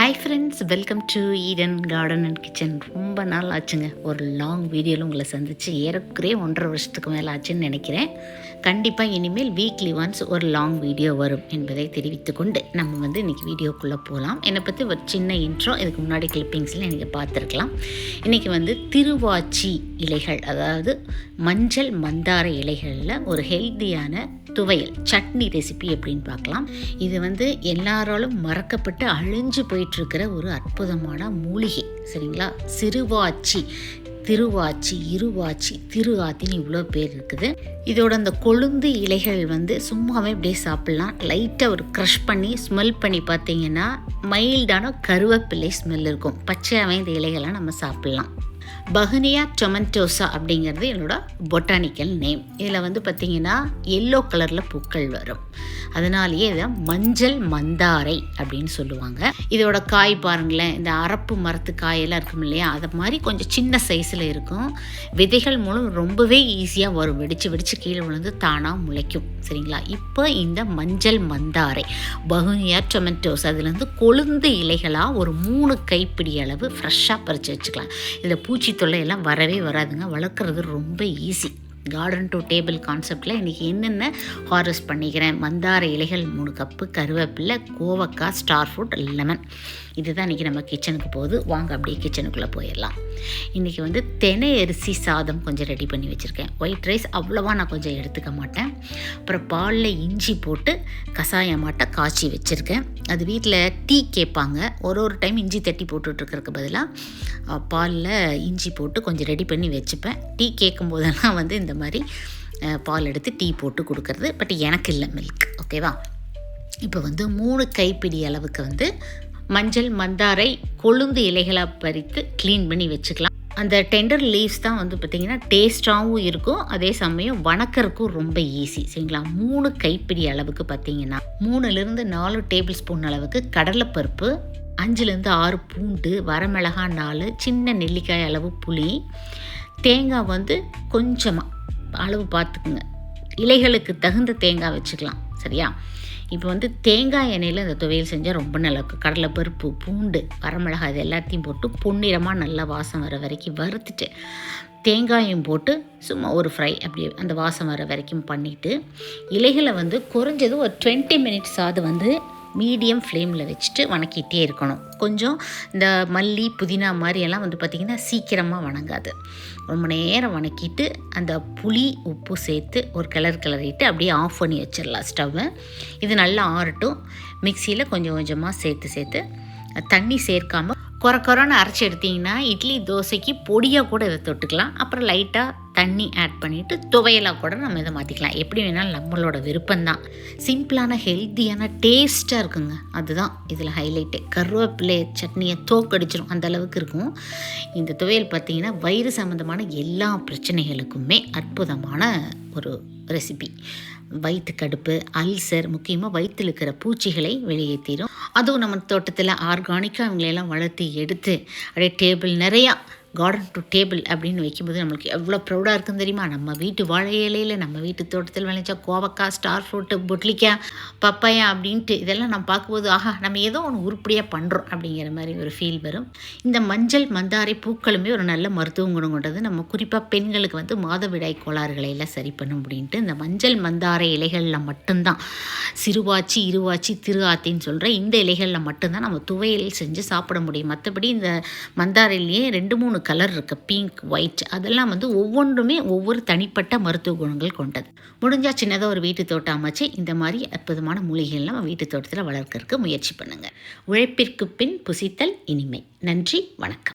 Hi friends, welcome to Eden garden and kitchen. ரொம்ப நாள் ஆச்சுங்க ஒரு லாங் வீடியோவில் உங்களை சந்தித்து. ஏறக்குறைய 1.5 வருஷத்துக்கு மேலே ஆச்சுன்னு நினைக்கிறேன். கண்டிப்பாக இனிமேல் வீக்லி ஒன்ஸ் ஒரு லாங் வீடியோ வரும் என்பதை தெரிவித்துக்கொண்டு நம்ம இன்றைக்கி வீடியோக்குள்ளே போகலாம். என்னை பற்றி ஒரு சின்ன இன்ட்ரோ, இதுக்கு முன்னாடி கிளிப்பிங்ஸில் நீங்கள் பார்த்துருக்கலாம். இன்றைக்கி திருவாச்சி இலைகள், அதாவது மஞ்சள் மந்தார இலைகளில் ஒரு ஹெல்த்தியான துவையல் சட்னி ரெசிபி எப்படின்னு பார்க்கலாம். இது எல்லாராலும் மறக்கப்பட்டு அழிஞ்சு போயிட்டுருக்கிற ஒரு அற்புதமான மூலிகை, சரிங்களா? சிறுவாச்சி, திருவாச்சி, இருவாச்சி, திரு ஆத்தின்னு இவ்வளோ பேர் இருக்குது. இதோட அந்த கொழுந்து இலைகள் சும்மாவே அப்படியே சாப்பிட்லாம். லைட்டாக ஒரு க்ரஷ் பண்ணி ஸ்மெல் பண்ணி பார்த்தீங்கன்னா மைல்டான கருவேப்பிலை ஸ்மெல் இருக்கும். பச்சையாகவே இந்த இலைகள்லாம் நம்ம சாப்பிட்லாம். பஹனியா டொமெட்டோசா அப்படிங்கிறது என்னோட பொட்டானிக்கல் நேம். இதில் பார்த்திங்கன்னா எல்லோ கலரில் பூக்கள் வரும். அதனாலேயே இதை மஞ்சள் மந்தாரை அப்படின்னு சொல்லுவாங்க. இதோட காய் பாருங்களேன், இந்த அரப்பு மரத்து காயெல்லாம் இருக்கும் இல்லையா, அதை மாதிரி கொஞ்சம் சின்ன சைஸில் இருக்கும். விதைகள் மூலம் ரொம்பவே ஈஸியாக வரும், வெடித்து கீழே விழுந்து தானாக முளைக்கும், சரிங்களா? இப்போ இந்த மஞ்சள் மந்தாரை பஹனியா டொமெட்டோஸ் அதுலேருந்து கொழுந்து இலைகளாக ஒரு 3 கைப்பிடி அளவு ஃப்ரெஷ்ஷாக பறித்து வச்சுக்கலாம். இதில் பூச்சி தொல்லையெல்லாம் வரவே வராதுங்க. வளர்க்குறது ரொம்ப ஈஸி. கார்டன் டு டேபிள் கான்செப்டில் இன்றைக்கி என்னென்ன ஹார்வெஸ்ட் பண்ணிக்கிறேன்: மந்தார இலைகள் 3 கப்பு, கருவேப்பிலை, கோவக்காய், ஸ்டார் ஃப்ரூட், லெமன். இதுதான் இன்றைக்கி நம்ம கிச்சனுக்கு போகுது. வாங்க அப்படியே கிச்சனுக்குள்ளே போயிடலாம். இன்றைக்கி தினை அரிசி சாதம் கொஞ்சம் ரெடி பண்ணி வச்சுருக்கேன். ஒயிட் ரைஸ் அவ்வளோவா நான் கொஞ்சம் எடுத்துக்க மாட்டேன். அப்புறம் பாலில் இஞ்சி போட்டு கசாயமாட்ட காய்ச்சி வச்சுருக்கேன். அது வீட்டில் டீ கேட்பாங்க. ஒரு டைம் இஞ்சி தட்டி போட்டுட்ருக்கிறதுக்கு பதிலாக பாலில் இஞ்சி போட்டு கொஞ்சம் ரெடி பண்ணி வச்சுப்பேன். டீ கேட்கும் போதெல்லாம் இந்த மாதிரி பால் எடுத்து டீ போட்டு கொடுக்கறது. பட் எனக்கு இல்லை, மில்க். ஓகேவா? இப்போ 3 கைப்பிடி அளவுக்கு மஞ்சள் மந்தாரை கொழுந்து இலைகளாக பறித்து க்ளீன் பண்ணி வச்சுக்கலாம். அந்த டெண்டர் லீவ்ஸ் தான் பார்த்திங்கன்னா டேஸ்ட்டாகவும் இருக்கும், அதே சமயம் வணக்கறதுக்கும் ரொம்ப ஈஸி, சரிங்களா? 3 கைப்பிடி அளவுக்கு பார்த்திங்கன்னா 3லேருந்து 4 டேபிள் ஸ்பூன் அளவுக்கு கடலைப்பருப்பு, 5லேருந்து 6 பூண்டு, வரமிளகாய் 4, சின்ன நெல்லிக்காய் அளவு புளி, தேங்காய் கொஞ்சமாக அளவு பார்த்துக்குங்க. இலைகளுக்கு தகுந்த தேங்காய் வச்சுக்கலாம், சரியா? இப்போ தேங்காய் எண்ணெயில் இந்த துவையல் செஞ்சால் ரொம்ப நல்லாயிருக்கும். கடலைப்பருப்பு, பூண்டு, வரமிளகாய் இது எல்லாத்தையும் போட்டு பொன்னிறமாக நல்லா வாசம் வர வரைக்கும் வறுத்துட்டு தேங்காயும் போட்டு சும்மா ஒரு ஃப்ரை அப்படியே அந்த வாசம் வர வரைக்கும் பண்ணிவிட்டு இலைகளை குறைஞ்சது ஒரு 20 மினிட்ஸ் அது மீடியம் ஃப்ளேமில் வச்சுட்டு வணக்கிட்டே இருக்கணும். கொஞ்சம் இந்த மல்லி புதினா மாதிரியெல்லாம் பார்த்திங்கன்னா சீக்கிரமாக வணங்காது. ரொம்ப நேரம் வணக்கிட்டு அந்த புளி உப்பு சேர்த்து ஒரு கிளறிட்டு அப்படியே ஆஃப் பண்ணி வச்சிடலாம் ஸ்டவ்வை. இது நல்லா ஆறட்டும். மிக்சியில் கொஞ்சம் கொஞ்சமாக சேர்த்து தண்ணி சேர்க்காமல் கொரன்னு அரைச்சி எடுத்திங்கன்னா இட்லி தோசைக்கு பொடியாக கூட இதை தொட்டுக்கலாம். அப்புறம் லைட்டாக தண்ணி ஆட் பண்ணிவிட்டு துவையலாக கூட நம்ம இதை மாற்றிக்கலாம். எப்படி வேணாலும் நம்மளோட விருப்பம்தான். சிம்பிளான ஹெல்த்தியான டேஸ்ட்டாக இருக்குங்க. அதுதான் இதில் ஹைலைட்டு. கருவேப்பிலை சட்னியை தோக்கடிச்சிடும், அந்த அளவுக்கு இருக்கும். இந்த துவையல் பார்த்திங்கன்னா வயிறு சம்மந்தமான எல்லா பிரச்சனைகளுக்குமே அற்புதமான ஒரு ரெசிபி. வயிற்று கடுப்பு, அல்சர், முக்கியமாக வயிற்றில் இருக்கிற பூச்சிகளை வெளியேற்றிடும். அதுவும் நம்ம தோட்டத்தில் ஆர்கானிக்காக அவங்களையெல்லாம் வளர்த்து எடுத்து அப்படியே டேபிள் நிறையா கார்டன் டு டேபிள் அப்படின்னு வைக்கும்போது நம்மளுக்கு எவ்வளோ ப்ரௌடாக இருக்குன்னு தெரியுமா? நம்ம வீட்டு வாழை இலையில் நம்ம வீட்டு தோட்டத்தில் விளைச்சா கோவக்காய், ஸ்டார் ஃப்ரூட்டு, பொட்லிக்காய், பப்பாயா அப்படின்ட்டு இதெல்லாம் நம்ம பார்க்கும்போது ஆஹா, நம்ம ஏதோ ஒன்று உருப்படியாக பண்ணுறோம் அப்படிங்கிற மாதிரி ஒரு ஃபீல் வரும். இந்த மஞ்சள் மந்தாரை பூக்களுமே ஒரு நல்ல மருத்துவ குணம் கொண்டது. நம்ம குறிப்பாக பெண்களுக்கு மாதவிடாய் கோளாறுகளை எல்லாம் சரி பண்ண முடியுன்ட்டு இந்த மஞ்சள் மந்தாரை இலைகளில் மட்டும்தான், சிறுவாச்சி, இருவாச்சி, திரு ஆத்தின்னு சொல்கிற இந்த இலைகளில் மட்டும்தான் நம்ம துவையல் செஞ்சு சாப்பிட முடியும். மற்றபடி இந்த மந்தாரையிலேயே 2-3 கலர் இருக்குது, பிங்க், ஒயிட். அதெல்லாம் ஒவ்வொன்றுமே ஒவ்வொரு தனிப்பட்ட மருத்துவ குணங்கள் கொண்டது. முடிஞ்சால் சின்னதாக ஒரு வீட்டு தோட்டம் அமைச்சு இந்த மாதிரி அற்புதமான மூலிகைகள் நம்ம வீட்டு தோட்டத்தில் வளர்க்கறதுக்கு முயற்சி பண்ணுங்கள். உழைப்பிற்கு பின் புசித்தல் இனிமை. நன்றி, வணக்கம்.